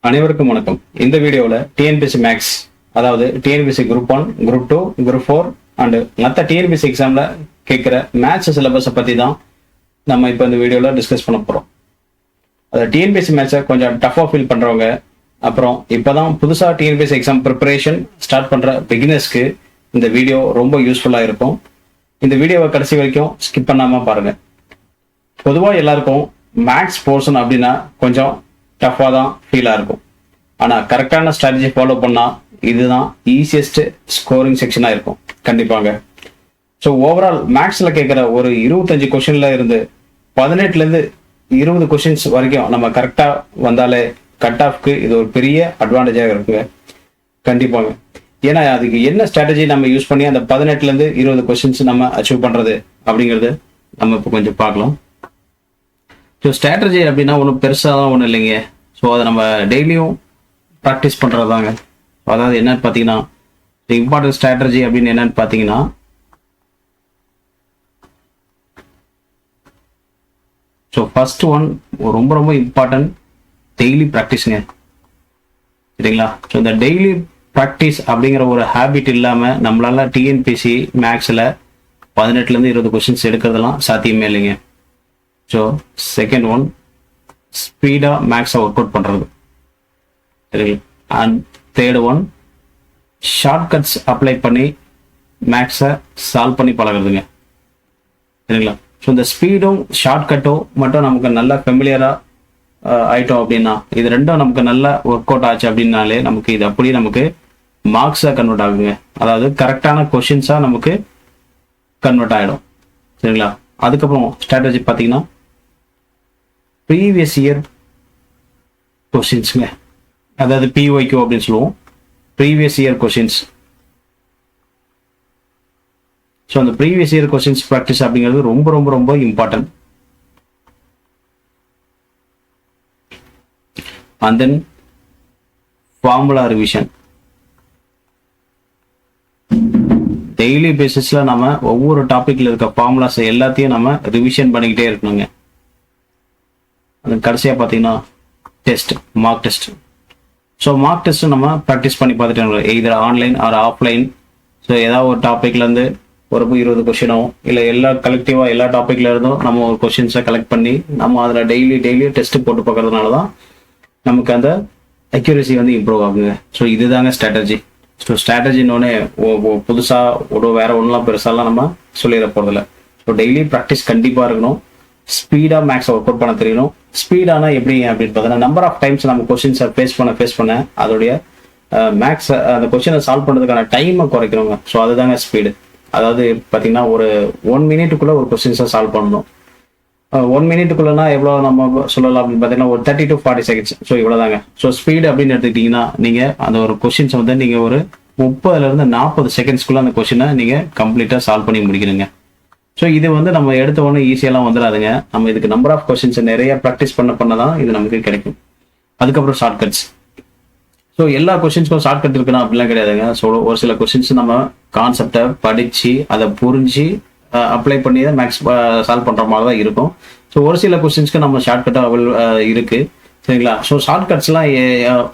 அனைவருக்கும் வணக்கம். இந்த வீடியோவில் டிஎன்பிஎஸ்சி மேக்ஸ், அதாவது TNPSC group 1, group 2, group 4 and மற்ற டிஎன்பிஎஸ்சி எக்ஸாமில் கேட்குற மேத்ஸ் சிலபஸை பற்றி தான் நம்ம இப்போ இந்த வீடியோவில் டிஸ்கஸ் பண்ண போகிறோம். அதை டிஎன்பிஎஸ்சி மேத்ஸை கொஞ்சம் டஃப்பாக ஃபீல் பண்ணுறவங்க, அப்புறம் இப்போ தான் புதுசாக டிஎன்பிஎஸ்சி எக்ஸாம் ப்ரிப்பரேஷன் ஸ்டார்ட் பண்ணுற பிகினர்ஸ்க்கு இந்த வீடியோ ரொம்ப யூஸ்ஃபுல்லாக இருக்கும். இந்த வீடியோவை கடைசி வரைக்கும் ஸ்கிப் பண்ணாமல் பாருங்கள். பொதுவாக எல்லாருக்கும் மேத்ஸ் போர்ஷன் அப்படின்னா கொஞ்சம் டஃப்பாக தான் ஃபீலாக இருக்கும். ஆனால் கரெக்டான ஸ்ட்ராட்டஜி ஃபாலோ பண்ணால் இதுதான் ஈஸியஸ்ட் ஸ்கோரிங் செக்ஷனாக இருக்கும் கண்டிப்பாங்க. ஸோ ஓவரால் மேக்ஸில் கேட்குற ஒரு 25 கொஷினில் இருந்து 18லேருந்து 20 கொஷின்ஸ் வரைக்கும் நம்ம கரெக்டாக வந்தாலே கட் ஆஃப்க்கு இது ஒரு பெரிய அட்வான்டேஜாக இருக்குங்க கண்டிப்பாங்க. ஏன்னா அதுக்கு என்ன ஸ்ட்ராட்டஜி நம்ம யூஸ் பண்ணி அந்த 18லேருந்து 20 கொஷின்ஸ் நம்ம அச்சீவ் பண்ணுறது அப்படிங்கிறது நம்ம இப்போ கொஞ்சம் பார்க்கலாம். ஸோ ஸ்ட்ராட்டஜி அப்படின்னா ஒன்றும் பெருசாக ஒன்றும் இல்லைங்க. ஸோ அதை நம்ம டெய்லியும் ப்ராக்டிஸ் பண்ணுறது தாங்க. அதாவது என்னன்னு பார்த்தீங்கன்னா, இம்பார்ட்டன்ட் ஸ்ட்ராட்டஜி அப்படின்னு என்னன்னு பார்த்தீங்கன்னா, ஸோ ஃபர்ஸ்ட் ஒன் ரொம்ப ரொம்ப இம்பார்ட்டன்ட் டெய்லி ப்ராக்டிஸுங்க, சரிங்களா? ஸோ இந்த டெய்லி ப்ராக்டிஸ் அப்படிங்கிற ஒரு ஹேபிட் இல்லாமல் நம்மளால டிஎன்பிஎஸ்சி மேக்ஸில் 18லேருந்து 20 கொஸ்டின்ஸ் எடுக்கிறதுலாம் சாத்தியமே இல்லைங்க. ஸோ செகண்ட் ஒன் ஸ்பீடாக மேக்ஸை ஒர்க் அவுட் பண்ணுறது, சரிங்களா? And third one shortcuts apply பண்ணி மேக்ஸை சால்வ் பண்ணி பழகிறதுங்க, சரிங்களா? ஸோ இந்த ஸ்பீடும் ஷார்ட்கட்டும் மட்டும் நமக்கு நல்லா ஃபெமிலியராக ஆயிட்டோம் அப்படின்னா, இது ரெண்டும் நமக்கு நல்லா ஒர்க் அவுட் ஆச்சு அப்படின்னாலே நமக்கு இது அப்படியே நமக்கு மார்க்ஸாக கன்வெர்ட் ஆகுங்க. அதாவது கரெக்டான கொஷின்ஸாக நமக்கு கன்வெர்ட் ஆகிடும், சரிங்களா? அதுக்கப்புறம் ஸ்ட்ராட்டஜி பார்த்தீங்கன்னா ப்ரீவியஸ் இயர் கொஷின்ஸுங்க, அதாவது பிஒய்க்யூ அப்படின்னு சொல்லுவோம், ப்ரீவியஸ் இயர் கொஷின்ஸ். ஸோ அந்த ப்ரீவியஸ் இயர் கொஷின்ஸ் ப்ராக்டிஸ் அப்படிங்கிறது ரொம்ப ரொம்ப ரொம்ப important. And then formula revision. Daily பேசிஸில் நம்ம ஒவ்வொரு டாப்பிக்கில் இருக்க ஃபார்முலாஸ் எல்லாத்தையும் நம்ம ரிவிஷன் பண்ணிக்கிட்டே இருக்கணுங்க. அது கடைசியாக பார்த்தீங்கன்னா test, mark test. So mark test நம்ம ப்ராக்டிஸ் பண்ணி பார்த்துட்டு either online R offline. So ஏதாவது ஒரு டாப்பிக்லேருந்து ஒரு 20 கொஷினோ இல்லை எல்லா கலெக்டிவாக எல்லா டாப்பிக்கில் இருந்தும் நம்ம ஒரு கொஷின்ஸை கலெக்ட் பண்ணி நம்ம அதில் டெய்லி டெஸ்ட்டு போட்டு பார்க்கறதுனால தான் நமக்கு அந்த அக்யூரசி வந்து இம்ப்ரூவ் ஆகுங்க. ஸோ இதுதாங்க ஸ்ட்ராட்டஜி. ஸோ ஸ்ட்ராட்டஜின்னொன்னே புதுசாக வேற ஒன்றுலாம் பெருசாலாம் நம்ம சொல்லிட போகிறதில்ல. ஸோ டெய்லி ப்ராக்டிஸ் கண்டிப்பாக இருக்கணும். ஸ்பீடாக மேக்ஸை ஒர்க் அவுட் பண்ண தெரியணும். ஸ்பீடானா எப்படி அப்படின்னு பார்த்தீங்கன்னா, நம்பர் ஆஃப் டைம்ஸ் நம்ம கொஸ்டின்ஸை ஃபேஸ் பண்ண அதோடைய மேக்ஸ் அந்த கொஸ்டினை சால்வ் பண்ணுறதுக்கான டைமை குறைக்கணுங்க. ஸோ அதுதாங்க ஸ்பீடு. அதாவது பார்த்தீங்கன்னா ஒரு 1 மினிட்டுக்குள்ளே ஒரு கொஸ்டின்ஸை சால்வ் பண்ணணும். 1 மினிட்டுக்குள்ளனா எவ்வளோ நம்ம சொல்லலாம் அப்படின்னு பார்த்தீங்கன்னா ஒரு 30 to 40 செகண்ட்ஸ். ஸோ இவ்வளோதாங்க. ஸோ ஸ்பீடு அப்படின்னு எடுத்துக்கிட்டிங்கன்னா நீங்கள் அந்த ஒரு கொஸ்டின்ஸை வந்து நீங்கள் ஒரு 30லேருந்து 40 செகண்ட்ஸ்க்குள்ளே அந்த கொஸ்டினை நீங்கள் கம்ப்ளீட்டாக சால்வ் பண்ணி முடிக்கணுங்க. ஸோ இது வந்து நம்ம எடுத்த உடனே ஈஸியெல்லாம் வந்துடாதுங்க. நம்ம இதுக்கு நம்பர் ஆஃப் கொஸ்டின்ஸை நிறைய ப்ராக்டிஸ் பண்ண தான் இது நமக்கு கிடைக்கும். அதுக்கப்புறம் ஷார்ட்கட்ஸ். ஸோ எல்லா கொஸ்டின்ஸ்க்கும் ஷார்ட்கட் இருக்குன்னா அப்படிலாம் கிடையாதுங்க. ஸோ ஒரு சில கொஸ்டின்ஸ் நம்ம கான்செப்டை படித்து அதை புரிஞ்சு அப்ளை பண்ணி தான் மேக்ஸ் சால்வ் பண்ணுற மாதிரி தான் இருக்கும். ஸோ ஒரு சில கொஸ்டின்ஸ்க்கு நம்ம ஷார்ட்கட்டாக இருக்குது, சரிங்களா? ஸோ ஷார்ட்கட்ஸ்லாம்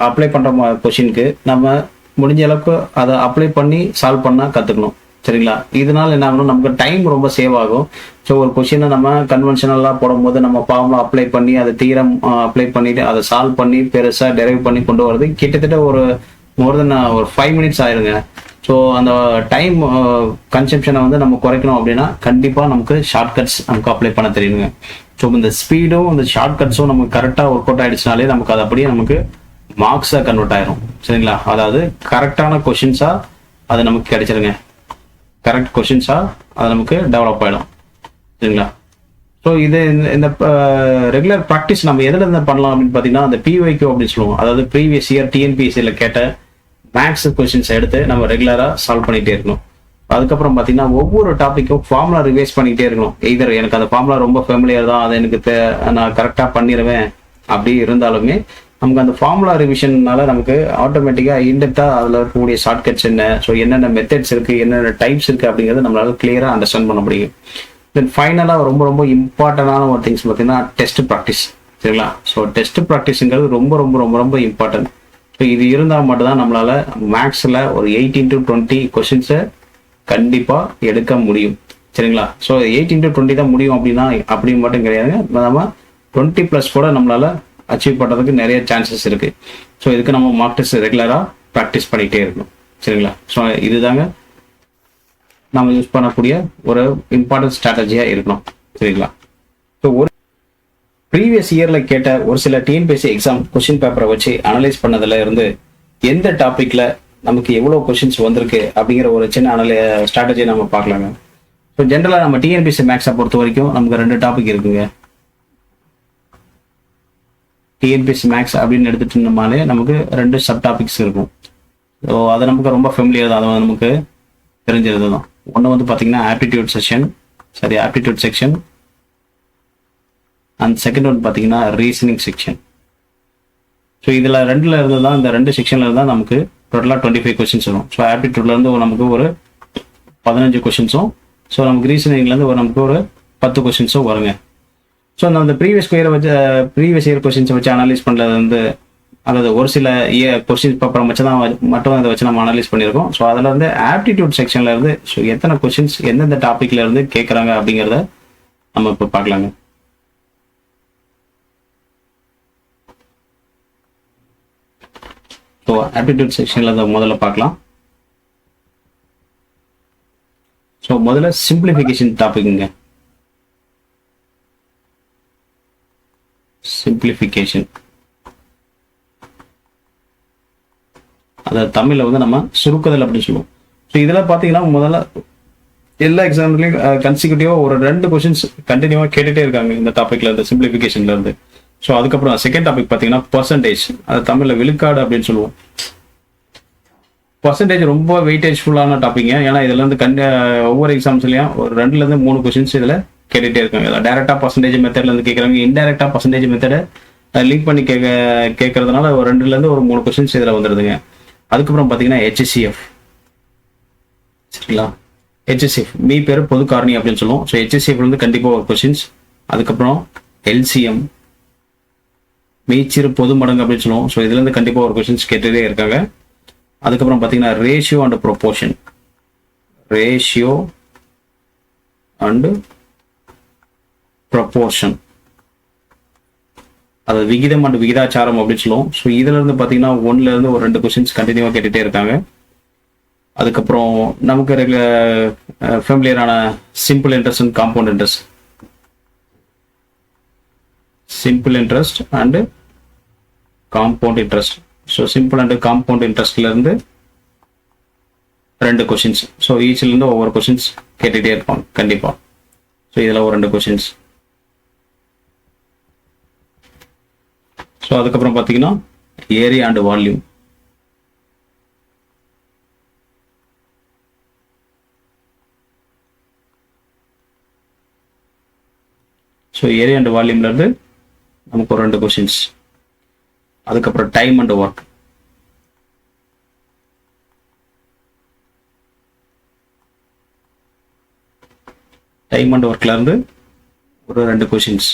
அப்ளை பண்ணுற கொஸ்டினுக்கு நம்ம முடிஞ்ச அளவுக்கு அதை அப்ளை பண்ணி சால்வ் பண்ண கற்றுக்கணும், சரிங்களா? இதனால என்ன ஆகணும், நமக்கு டைம் ரொம்ப சேவ் ஆகும். ஸோ ஒரு கொஸ்டினை நம்ம கன்வென்ஷனலாக போடும்போது நம்ம ஃபார்முலா அப்ளை பண்ணி அதை தீரம் அப்ளை பண்ணிட்டு அதை சால்வ் பண்ணி பெருசாக டெரைவ் பண்ணி கொண்டு வரது கிட்டத்தட்ட ஒரு மோர் தென் ஒரு 5 மினிட்ஸ் ஆயிருங்க. ஸோ அந்த டைம் கன்சம்ஷனை வந்து நம்ம குறைக்கணும் அப்படின்னா கண்டிப்பாக நமக்கு ஷார்ட்கட்ஸ் நமக்கு அப்ளை பண்ண தெரியுங்க. ஸோ இந்த ஸ்பீடும் இந்த ஷார்ட்கட்ஸும் நமக்கு கரெக்டாக ஒர்க் அவுட் ஆகிடுச்சுனாலே நமக்கு அது அப்படியே நமக்கு மார்க்ஸாக கன்வெர்ட் ஆயிரும், சரிங்களா? அதாவது கரெக்டான கொஷின்ஸாக அது நமக்கு கிடைச்சிருங்க. கரெக்ட் கொஷின்ஸாக அது நமக்கு டெவலப் ஆகிடும், சரிங்களா? ஸோ இது இந்த ரெகுலர் ப்ராக்டிஸ் நம்ம எதில் இருந்து பண்ணலாம் அப்படின்னு பார்த்தீங்கன்னா, அந்த பிஒய்க்யூ அப்படின்னு சொல்லுவோம். அதாவது ப்ரீவியஸ் இயர் டிஎன்பிஎஸ்சியில் கேட்ட மேக்ஸ் கொஷின்ஸை எடுத்து நம்ம ரெகுலராக சால்வ் பண்ணிகிட்டே இருக்கணும். அதுக்கப்புறம் பார்த்தீங்கன்னா ஒவ்வொரு டாப்பிக்கும் ஃபார்முலா ரிவைஸ் பண்ணிகிட்டே இருக்கணும். எய்தர் எனக்கு அந்த ஃபார்முலா ரொம்ப ஃபெமிலியர் தான், அதை எனக்கு நான் கரெக்டாக பண்ணிடுவேன் அப்படி இருந்தாலுமே நமக்கு அந்த ஃபார்முலா ரிவிஷன்னால நமக்கு ஆட்டோமேட்டிக்காக இன்டெப்த்தாக அதில் இருக்கக்கூடிய ஷார்ட்கட்ஸ் என்ன, ஸோ என்னென்ன மெத்தட்ஸ் இருக்குது, என்னென்ன டைப்ஸ் இருக்குது அப்படிங்கிறது நம்மளால கிளியராக அண்டர்ஸ்டாண்ட் பண்ண முடியும். தென் ஃபைனலாக ரொம்ப ரொம்ப இம்பார்ட்டண்டான ஒரு திங்ஸ் பார்த்தீங்கன்னா டெஸ்ட் ப்ராக்டிஸ், சரிங்களா? ஸோ டெஸ்ட் ப்ராக்டிஸுங்கிறது ரொம்ப ரொம்ப ரொம்ப ரொம்ப இம்பார்ட்டன்ட். ஸோ இது இருந்தால் மட்டும்தான் நம்மளால மேக்ஸில் ஒரு 18 to 20 கொஷின்ஸை கண்டிப்பாக எடுக்க முடியும். சரிங்களா? ஸோ 18 to 20 தான் முடியும் அப்படின்னா அப்படி மட்டும் கிடையாதுங்க. நம்ம 20+ கூட நம்மளால அச்சீவ் பண்ணுறதுக்கு நிறைய சான்சஸ் இருக்கு. ஸோ இதுக்கு நம்ம மார்க் டெஸ்ட் ரெகுலராக ப்ராக்டிஸ் பண்ணிகிட்டே இருக்கணும். சரிங்களா? ஸோ இதுதாங்க நம்ம யூஸ் பண்ணக்கூடிய ஒரு இம்பார்ட்டன்ட் ஸ்ட்ராட்டஜியாக இருக்கணும். சரிங்களா? ஸோ ஒரு ப்ரீவியஸ் இயரில் கேட்ட ஒரு சில டிஎன்பிஎஸ்சி எக்ஸாம் கொஸ்டின் பேப்பரை வச்சு அனலைஸ் பண்ணதில் இருந்து எந்த டாப்பிக்கில் நமக்கு எவ்வளோ கொஸ்டின்ஸ் வந்திருக்கு அப்படிங்கிற ஒரு சின்ன ஸ்ட்ராட்டஜியை நம்ம பார்க்கலாங்க. ஸோ ஜென்ரலாக நம்ம டிஎன்பிஎஸ்சி மேக்ஸை பொறுத்த வரைக்கும் நமக்கு 2 டாபிக் இருக்குங்க. டிஎன்பிஎஸ்சி மேக்ஸ் அப்படின்னு எடுத்துட்டோம்னாலே நமக்கு 2 சப் டாபிக்ஸ் இருக்கும். ஸோ அது நமக்கு ரொம்ப ஃபெமிலியர் தான், அது நமக்கு தெரிஞ்சது தான். ஒன்று வந்து பார்த்தீங்கன்னா aptitude section and second one பார்த்தீங்கன்னா ரீசனிங் செக்ஷன். ஸோ இதில் 2ல இருந்து தான், இந்த 2 செக்ஷனில் இருந்தால் நமக்கு டோட்டலாக 25 கொஸ்டின்ஸ் வரும். ஸோ ஆப்டிடியூட்லேருந்து நமக்கு ஒரு 15 கொஸ்டின்ஸும், ஸோ நமக்கு ரீசனிங்லேருந்து நமக்கு ஒரு 10 கொஸ்டின்ஸும் வருங்க. ஸோ அந்த ப்ரீவியஸ் இயர் கொஸ்டின்ஸை வச்சு அனலைஸ் பண்ணுறது வந்து, அதாவது ஒரு சில கொஸ்டின்ஸ் பேப்பரை மட்டும் அதை வச்சு நம்ம அனலைஸ் பண்ணியிருக்கோம். ஸோ அதில் வந்து ஆப்டிடியூட் செக்ஷனில் இருந்து ஸோ எத்தனை கொஸ்டின்ஸ் எந்தெந்த டாப்பிக்ல இருந்து கேட்குறாங்க அப்படிங்கிறத நம்ம இப்போ பார்க்கலாங்க. ஸோ ஆப்டிடியூட் செக்ஷனில் அதை முதல்ல பார்க்கலாம். ஸோ முதல்ல சிம்பிளிஃபிகேஷன் டாபிக்ங்க. சிம்பிளிஃபிகேஷன் அதை தமிழில் வந்து நம்ம சுருக்குதல் அப்படின்னு சொல்லுவோம். ஸோ இதில் பார்த்தீங்கன்னா முதல்ல எல்லா எக்ஸாம்லையும் கன்சிக்யூட்டிவாக ஒரு 2 கொஸ்டின்ஸ் கண்டினியூவாக கேட்டுகிட்டே இருக்காங்க இந்த டாப்பிக்ல இருந்து, சிம்பிளிஃபிகேஷன்ல இருந்து. ஸோ அதுக்கப்புறம் செகண்ட் டாபிக் பார்த்தீங்கன்னா பர்சன்டேஜ், அது தமிழில் விழுக்காடு அப்படின்னு சொல்லுவோம். பர்சன்டேஜ் ரொம்ப வெயிட்டேஜ்ஃபுல்லான டாப்பிங்க. ஏன்னா இதுல இருந்து ஒவ்வொரு எக்ஸாம்ஸ்லையும் ஒரு 2ல இருந்து 3 கொஸ்டின்ஸ் இதில் கேட்டுகிட்டே இருக்காங்க. டேரெக்டாக பர்சன்டேஜ் மெத்தட்ல இருந்து கேட்குறாங்க, இன்டெரக்டாக பர்சன்டேஜ் மெத்தடை லிங்க் பண்ணி கேட்கறதுனால ஒரு 2ல இருந்து ஒரு 3 கொஸ்டின்ஸ் இதில் வந்துடுதுங்க. அதுக்கப்புறம் பார்த்தீங்கன்னா HCF. சரிங்களா? HCF மீ பேர் பொது காரணி அப்படின்னு சொல்லுவோம். ஸோ HCFல இருந்து கண்டிப்பாக ஒரு கொஸ்டின்ஸ். அதுக்கப்புறம் LCM மீச்சிறு பொது மடங்கு அப்படின்னு சொல்லுவோம். ஸோ இதுல இருந்து கண்டிப்பாக ஒரு கொஸ்டின்ஸ் கேட்டுட்டே இருக்காங்க. அதுக்கப்புறம் பார்த்தீங்கன்னா ரேஷியோ அண்ட் ப்ரொபோர்ஷன், அது விகிதம் அண்ட் விகிதாச்சாரம் அப்படின்னு சொல்லுவோம். ஸோ இதுல இருந்து பார்த்தீங்கன்னா 1ல இருந்து ஒரு 2 கொஸ்டின்ஸ் கண்டினியூவாக கேட்டுட்டே இருக்காங்க. அதுக்கப்புறம் நமக்கு ஃபெமிலியரான simple interest and compound interest, simple interest and compound interest. So simple and compound இன்ட்ரெஸ்ட்ல இருந்து 2 கொஸ்டின்ஸ். ஸோ ஈச்ல இருந்து ஒவ்வொரு கொஸ்டின்ஸ் கேட்டுகிட்டே இருப்பாங்க கண்டிப்பா. ஸோ இதில் ஒரு 2 கொஸ்டின்ஸ். ஸோ அதுக்கப்புறம் பார்த்தீங்கன்னா area and volume. So area and வால்யூம்ல இருந்து நமக்கு ஒரு 2 கொஸ்டின்ஸ். அதுக்கப்புறம் time and work. Time and ஒர்க்ல இருந்து ஒரு 2 கொஸ்டின்ஸ்.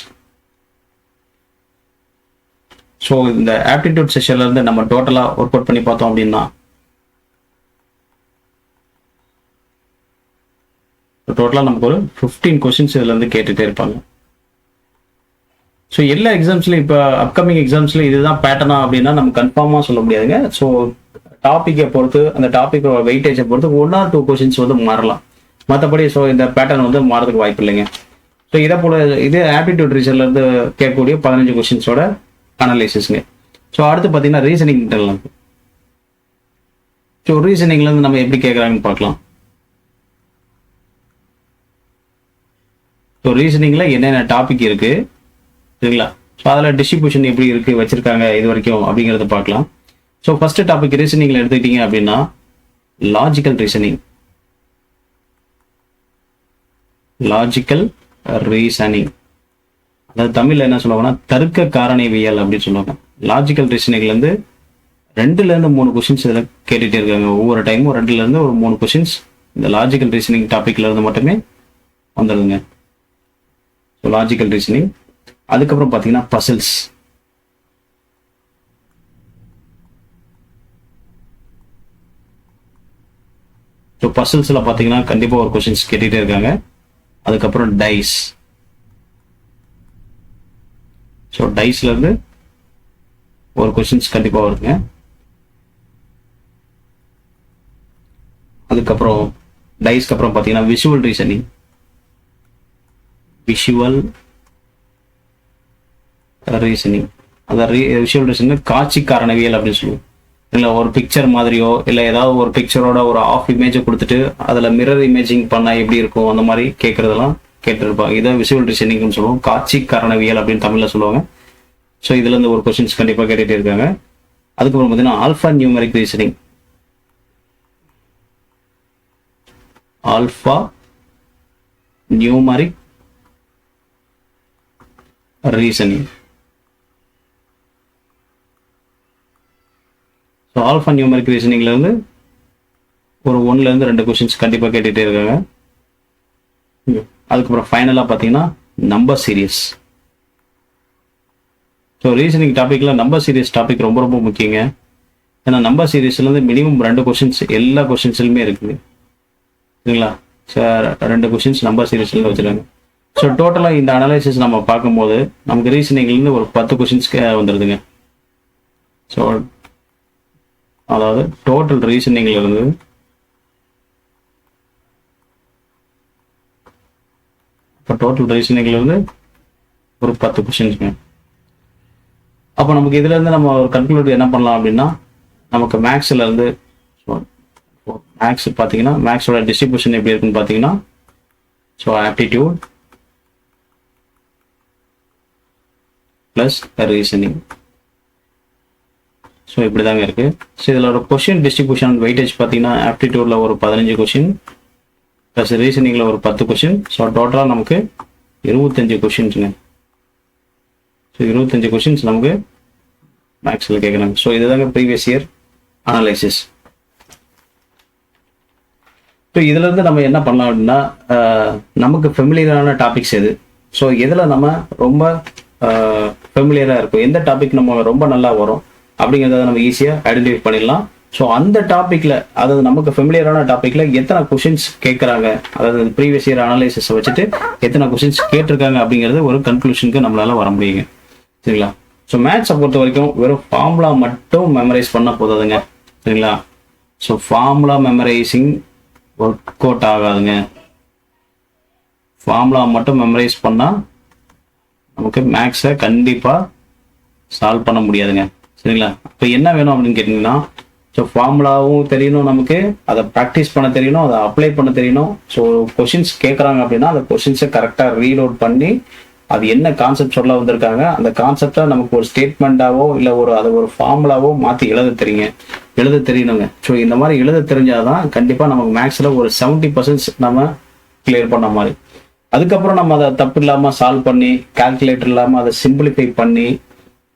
ஸோ இந்த ஆப்டிடியூட் செஷன்ல இருந்து நம்ம டோட்டலா ஒர்க் அவுட் பண்ணி பார்த்தோம் அப்படின்னா டோட்டலா நமக்கு ஒரு 15 கொஸ்டின்ஸ் இதுல இருந்து கேட்டுட்டே இருப்பாங்க. ஸோ எல்லா எக்ஸாம்ஸ்லையும் இப்போ அப்கமிங் எக்ஸாம்ஸ்ல இதுதான் பேட்டர்னா அப்படின்னா நம்ம கன்ஃபார்மாக சொல்ல முடியாதுங்க. ஸோ டாப்பிக்கை பொறுத்து, அந்த டாபிக் வெயிட்டேஜை பொறுத்து 1 or 2 கொஸ்டின்ஸ் வந்து மாறலாம். மற்றபடி ஸோ இந்த பேட்டர்ன் வந்து மாறதுக்கு வாய்ப்பு இல்லைங்க. ஸோ இதே போல இது ஆப்டிடியூட் ரீசன்ல இருந்து கேட்கக்கூடிய 15 கொஸ்டின்ஸோட அனலைசிஸ்ங்க. ஸோ அடுத்து பார்த்தீங்கன்னா ரீசனிங். ஸோ ரீசனிங்ல இருந்து நம்ம எப்படி கேட்குறாங்கன்னு பார்க்கலாம். ஸோ ரீசனிங்ல என்னென்ன டாபிக் இருக்கு சரிங்களா? ஸோ அதில் டிஸ்ட்ரிபியூஷன் எப்படி இருக்கு வச்சிருக்காங்க இது வரைக்கும் அப்படிங்கிறத பார்க்கலாம். ஸோ ஃபர்ஸ்ட் டாபிக் ரீசனிங்ல எடுத்துக்கிட்டீங்க அப்படின்னா லாஜிக்கல் ரீசனிங். அதாவது தமிழ்ல என்ன சொல்லுவாங்கன்னா தர்க்க காரணிவியல் அப்படின்னு சொல்லுவாங்க. லாஜிக்கல் ரீசனிங்ல இருந்து 2ல இருந்து 3 கொஸ்டின்ஸ் இதில் கேட்டுட்டே இருக்காங்க. ஒவ்வொரு டைமும் 2ல இருந்து ஒரு 3 கொஸ்டின்ஸ் இந்த லாஜிக்கல் ரீசனிங் டாபிக்ல இருந்து மட்டுமே வந்துடுதுங்க. So logical reasoning. அதுக்கப்புறம் பார்த்தீங்கன்னா பசில்ஸ். ஸோ பசில்ஸில் பார்த்தீங்கன்னா கண்டிப்பாக ஒரு கொஷின்ஸ் கேட்டுகிட்டே இருக்காங்க. அதுக்கப்புறம் டைஸ். ஸோ டைஸ்லேருந்து ஒரு கொஷின்ஸ் கண்டிப்பாக வருங்க. அதுக்கப்புறம் டைஸ்க்கு அப்புறம் பார்த்தீங்கன்னா விஷுவல் ரீசனிங். அதான் விஷுவல் ரீசனிங் காட்சி காரணவியல் அப்படின்னு சொல்லுவோம். இல்லை ஒரு பிக்சர் மாதிரியோ இல்லை ஏதாவது ஒரு பிக்சரோட ஒரு ஆஃப் இமேஜை கொடுத்துட்டு அதில் மிரர் இமேஜிங் பண்ணால் எப்படி இருக்கும் அந்த மாதிரி கேட்குறதெல்லாம் கேட்டுருப்பாங்க. இதை விஷுவல் ரீசனிங்னு சொல்லுவோம். காட்சி காரணவியல் அப்படின்னு தமிழில் சொல்லுவாங்க. ஸோ இதுலேருந்து ஒரு கொஸ்டின்ஸ் கண்டிப்பாக கேட்டுகிட்டே இருக்காங்க. அதுக்கப்புறம் பார்த்தீங்கன்னா alphanumeric reasoning. Alphanumeric reasoning. So alphanumeric ரீசனிங்லேருந்து ஒரு 1லேருந்து 2 கொஸ்டின்ஸ் கண்டிப்பாக கேட்டுகிட்டே இருக்காங்க. அதுக்கப்புறம் ஃபைனலாக பார்த்தீங்கன்னா நம்பர் சீரியஸ். ஸோ ரீசனிங் டாப்பிக்கில் நம்பர் சீரியஸ் டாபிக் ரொம்ப ரொம்ப முக்கியங்க. ஏன்னா நம்பர் சீரியஸ்லேருந்து மினிமம் 2 கொஸ்டின்ஸ் எல்லா கொஸ்டின்ஸ்லையுமே இருக்குது சரிங்களா. சார் 2 கொஸ்டின்ஸ் நம்பர் சீரியஸ்லேருந்து வச்சுருக்காங்க. ஸோ டோட்டலாக இந்த அனலைசிஸ் நம்ம பார்க்கும்போது நமக்கு ரீசனிங்லேருந்து ஒரு 10 கொஸ்டின்ஸ்க்கு வந்துடுதுங்க. ஸோ அதாவது டோட்டல் ரீசனிங்லேருந்து ஒரு 10 கொஸ்டின்ஸுங்க. அப்போ நமக்கு இதுலேருந்து நம்ம ஒரு கன்க்ளூட் என்ன பண்ணலாம் அப்படின்னா, நமக்கு மேக்ஸ்லேருந்து மேக்ஸ் பார்த்தீங்கன்னா மேக்ஸோட டிஸ்ட்ரிபியூஷன் எப்படி இருக்குன்னு பார்த்தீங்கன்னா, so aptitude plus reasoning. So இப்படி தாங்க இருக்குது. ஸோ இதில் ஒரு கொஷின் டிஸ்ட்ரிபியூஷன் வெயிட்டேஜ் பார்த்தீங்கன்னா ஆப்டிடியூடில் ஒரு 15 கொஷின் ப்ளஸ் ரீசனிங்கில் ஒரு 10 கொஷின். ஸோ டோட்டலாக நமக்கு 25 கொஷின்ஸுங்க. ஸோ 25 கொஷின்ஸ் நமக்கு மேக்ஸில் கேட்குறாங்க. ஸோ இதுதாங்க ப்ரீவியஸ் இயர் அனலைசிஸ். ஸோ இதுலேருந்து நம்ம என்ன பண்ணலாம் அப்படின்னா, நமக்கு ஃபெமிலியரான டாபிக்ஸ் எது, ஸோ எதில் நம்ம ரொம்ப ஃபெமிலியராக இருக்கும், எந்த டாபிக் நம்ம ரொம்ப நல்லா வரும் அப்படிங்கிறத நம்ம ஈஸியாக ஐடென்டிஃபை பண்ணிடலாம். ஸோ அந்த டாப்பிக்கில், அதாவது நமக்கு ஃபெமிலியரான டாப்பிக்கில் எத்தனை கொஷின்ஸ் கேட்குறாங்க, அதாவது ப்ரீவியஸ் இயர் அனலைசிஸை வச்சுட்டு எத்தனை கொஷின்ஸ் கேட்டிருக்காங்க அப்படிங்கிறது ஒரு கன்க்ளூஷனுக்கு நம்மளால வர முடியுங்க சரிங்களா. ஸோ மேத்ஸை பொறுத்த வரைக்கும் வெறும் ஃபார்முலா மட்டும் மெமரைஸ் பண்ண போதாதுங்க சரிங்களா. So formula memorising work out ஆகாதுங்க. ஃபார்முலா மட்டும் மெமரைஸ் பண்ணால் நமக்கு மேக்ஸை கண்டிப்பாக சால்வ் பண்ண முடியாதுங்க சரிங்களா. இப்போ என்ன வேணும் அப்படின்னு கேட்டிங்கன்னா, ஸோ ஃபார்முலாவும் தெரியணும், நமக்கு அதை ப்ராக்டிஸ் பண்ண தெரியணும், அதை அப்ளை பண்ண தெரியணும். ஸோ கொஷின்ஸ் கேட்குறாங்க அப்படின்னா அந்த கொஷின்ஸை கரெக்டாக ரீலோட் பண்ணி அது என்ன கான்செப்ட் சொல்ல வந்திருக்காங்க அந்த கான்செப்டை நமக்கு ஒரு ஸ்டேட்மெண்ட்டாவோ இல்லை அதை ஒரு ஃபார்முலாவோ மாற்றி எழுத தெரியணுங்க. ஸோ இந்த மாதிரி எழுத தெரிஞ்சாதான் கண்டிப்பாக நமக்கு மேக்ஸில் ஒரு 70% நம்ம கிளியர் பண்ண மாதிரி. அதுக்கப்புறம் நம்ம அதை தப்பு இல்லாமல் சால்வ் பண்ணி கால்குலேட்டர் இல்லாமல் அதை சிம்பிளிஃபை பண்ணி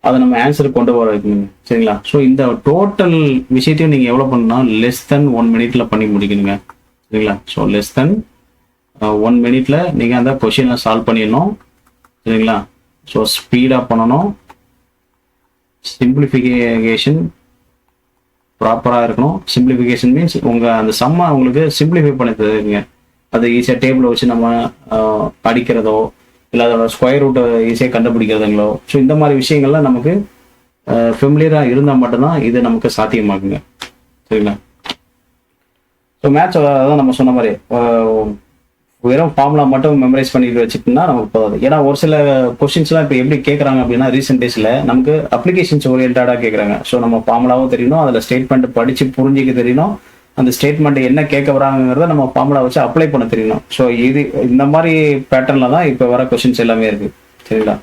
அதை நம்ம ஆன்சருக்கு கொண்டு வர வைக்கணுங்க சரிங்களா. ஸோ இந்த டோட்டல் விஷயத்தையும் நீங்கள் எவ்வளோ பண்ணணும்னா லெஸ் தென் 1 மினிட்ல பண்ணி முடிக்கணுங்க சரிங்களா. ஸோ லெஸ் தென் 1 மினிட்ல நீங்கள் அந்த கொஷினை சால்வ் பண்ணிடணும் சரிங்களா. ஸோ ஸ்பீடாக பண்ணணும், சிம்பிளிஃபிகேஷன் ப்ராப்பராக இருக்கணும். சிம்பிளிஃபிகேஷன் மீன்ஸ் உங்கள் அந்த சம்மை உங்களுக்கு சிம்பிளிஃபை பண்ணி தருவீங்க. அது ஈஸியாக டேபிளை வச்சு நம்ம படிக்கிறதோ இல்லை அதோட ஸ்கொயர் ரூட்டை ஈஸியாக கண்டுபிடிக்கிறதுங்களோ, ஸோ இந்த மாதிரி விஷயங்கள்லாம் நமக்கு ஃபெமிலியராக இருந்தால் மட்டும்தான் இது நமக்கு சாத்தியமாகுங்க சரிங்களா. ஸோ மேத்ஸ் அதான் நம்ம சொன்ன மாதிரி வெறும் ஃபார்முலா மட்டும் மெமரைஸ் பண்ணிட்டு வச்சுட்டோம்னா நமக்கு போதாது. ஏன்னா ஒரு சில கொஸ்டின்ஸ்லாம் இப்போ எப்படி கேட்குறாங்க அப்படின்னா, ரீசெண்ட் டேஸில் நமக்கு அப்ளிகேஷன்ஸ் ஓரியன்டாக கேட்குறாங்க. ஸோ நம்ம ஃபார்முலாவும் தெரியணும், அதில் ஸ்டேட்மெண்ட் படித்து புரிஞ்சிக்க தெரியணும், அந்த ஸ்டேட்மெண்ட் என்ன கேட்க வராங்கிறத நம்ம ஃபார்முலா வச்சு அப்ளை பண்ண தெரியணும். ஸோ இந்த மாதிரி பேட்டர்னில் தான் இப்போ வர கொஸ்டின்ஸ் எல்லாமே இருக்குது சரிங்களா.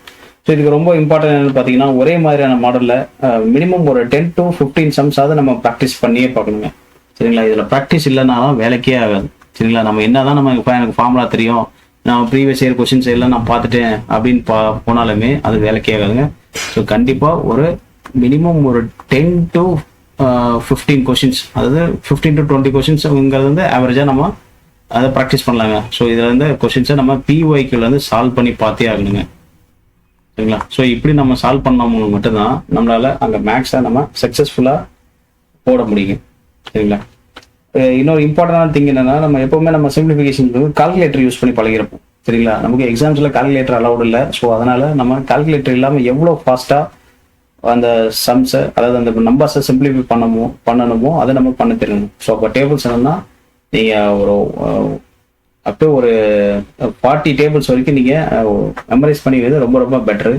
ஸோ இதுக்கு ரொம்ப இம்பார்ட்டன்ட் என்னன்னு பார்த்தீங்கன்னா, ஒரே மாதிரியான மாடலில் மினிமம் ஒரு 10 to 15 சம்ஸாவது நம்ம ப்ராக்டிஸ் பண்ணியே பார்க்கணுங்க சரிங்களா. இதில் ப்ராக்டிஸ் இல்லைனாலும் வேலைக்கே ஆகாது சரிங்களா. நம்ம என்னதான் நம்ம எனக்கு ஃபார்முலா தெரியும், நான் ப்ரீவியஸ் இயர் கொஸ்டின்ஸ் எல்லாம் நான் பார்த்துட்டேன் அப்படின்னு போனாலுமே அது வேலைக்கே ஆகாதுங்க. ஸோ கண்டிப்பாக ஒரு மினிமம் ஒரு 10 to 15 கொஸ்டின்ஸ், அதாவது 15 to 20 கொஸ்டின்ஸ்ங்கிறது வந்து ஆவரேஜாக நம்ம அதை ப்ராக்டிஸ் பண்ணலாங்க. ஸோ இதில் வந்து கொஸ்டின்ஸை நம்ம PYQல வந்து சால்வ் பண்ணி பார்த்தே ஆகணுங்க சரிங்களா? ஸோ இப்படி நம்ம சால்வ் பண்ணோம்னு மட்டும்தான் நம்மளால அங்கே மேக்ஸை நம்ம சக்ஸஸ்ஃபுல்லாக போட முடியும். சரிங்களா? இன்னொரு இம்பார்ட்டன்டான திங் என்னன்னா, நம்ம எப்பவுமே நம்ம சிம்பிளிஃபிகேஷனுக்கு கால்குலேட்டர் யூஸ் பண்ணி பழகிருப்போம். சரிங்களா? நமக்கு எக்ஸாம்ஸில் கால்குலேட்டர் அலௌட் இல்லை. ஸோ அதனால நம்ம கால்குலேட்டர் இல்லாமல் எவ்வளோ ஃபாஸ்ட்டாக அந்த சம்ஸை, அதாவது அந்த நம்பர்ஸை சிம்பிளிஃபை பண்ணணுமோ அதை நம்ம பண்ண தெரியணும். ஸோ அப்போ டேபிள்ஸ் என்னன்னா, நீங்கள் அப்போ ஒரு 40 டேபிள்ஸ் வரைக்கும் நீங்கள் மெமரைஸ் பண்ணிக்கிறது ரொம்ப ரொம்ப பெட்ரு.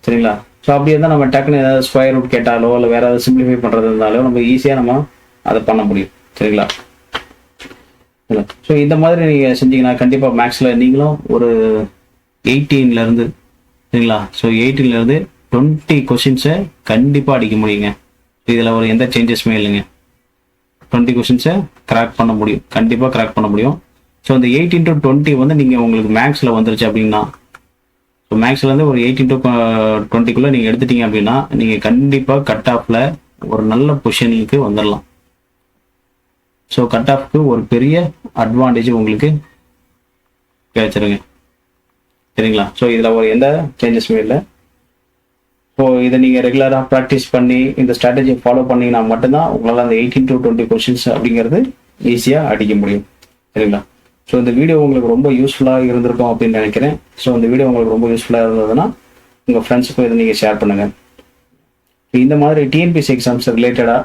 சரிங்களா? ஸோ அப்படி இருந்தால் நம்ம டக்குன்னு ஏதாவது ஸ்கொயர் ரூட் கேட்டாலோ இல்லை வேற ஏதாவது சிம்பிளிஃபை பண்ணுறது இருந்தாலோ நம்ம ஈஸியாக நம்ம அதை பண்ண முடியும். சரிங்களா? ஸோ இந்த மாதிரி நீங்கள் செஞ்சீங்கன்னா கண்டிப்பாக மேக்ஸில் நீங்களும் ஒரு 18 சரிங்களா? ஸோ 18 20 கொஷின்ஸை கண்டிப்பாக அடிக்க முடியுங்க. இதில் ஒரு எந்த சேஞ்சஸுமே இல்லைங்க. 20 கொஷின்ஸை கிராக் பண்ண முடியும், கண்டிப்பாக கிராக் பண்ண முடியும். ஸோ இந்த 8 into 20 நீங்கள் உங்களுக்கு மேக்ஸில் வந்துருச்சு அப்படின்னா, ஸோ மேக்ஸ்லேருந்து ஒரு 8 into 20 நீங்கள் எடுத்துட்டீங்க அப்படின்னா நீங்கள் கண்டிப்பாக கட் ஆஃபில் ஒரு நல்ல பொசிஷனுக்கு வந்துடலாம். ஸோ கட் ஆஃப்க்கு ஒரு பெரிய அட்வான்டேஜ் உங்களுக்கு கிடைச்சிருங்க. சரிங்களா? ஸோ இதில் ஒரு எந்த சேஞ்சஸுமே இல்லை. ஸோ இதை நீங்கள் ரெகுலராக ப்ராக்டிஸ் பண்ணி இந்த ஸ்ட்ராட்டஜியை ஃபாலோ பண்ணிங்கன்னா மட்டும்தான் உங்களால் அந்த 18 to 20 கொஷின்ஸ் அப்படிங்கிறது ஈஸியாக அடிக்க முடியும். சரிங்களா? ஸோ இந்த வீடியோ உங்களுக்கு ரொம்ப யூஸ்ஃபுல்லாக இருந்திருக்கும் அப்படின்னு நினைக்கிறேன். ஸோ இந்த வீடியோ உங்களுக்கு ரொம்ப யூஸ்ஃபுல்லாக இருந்ததுன்னா உங்கள் ஃப்ரெண்ட்ஸுக்கும் இதை நீங்கள் ஷேர் பண்ணுங்கள். இந்த மாதிரி டிஎன்பிஎஸ்சி எக்ஸாம்ஸ் ரிலேட்டடாக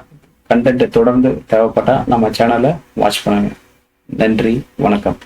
கண்டென்ட் தொடர்ந்து தேவைப்பட்டால் நம்ம சேனலை வாட்ச் பண்ணுங்கள். நன்றி, வணக்கம்.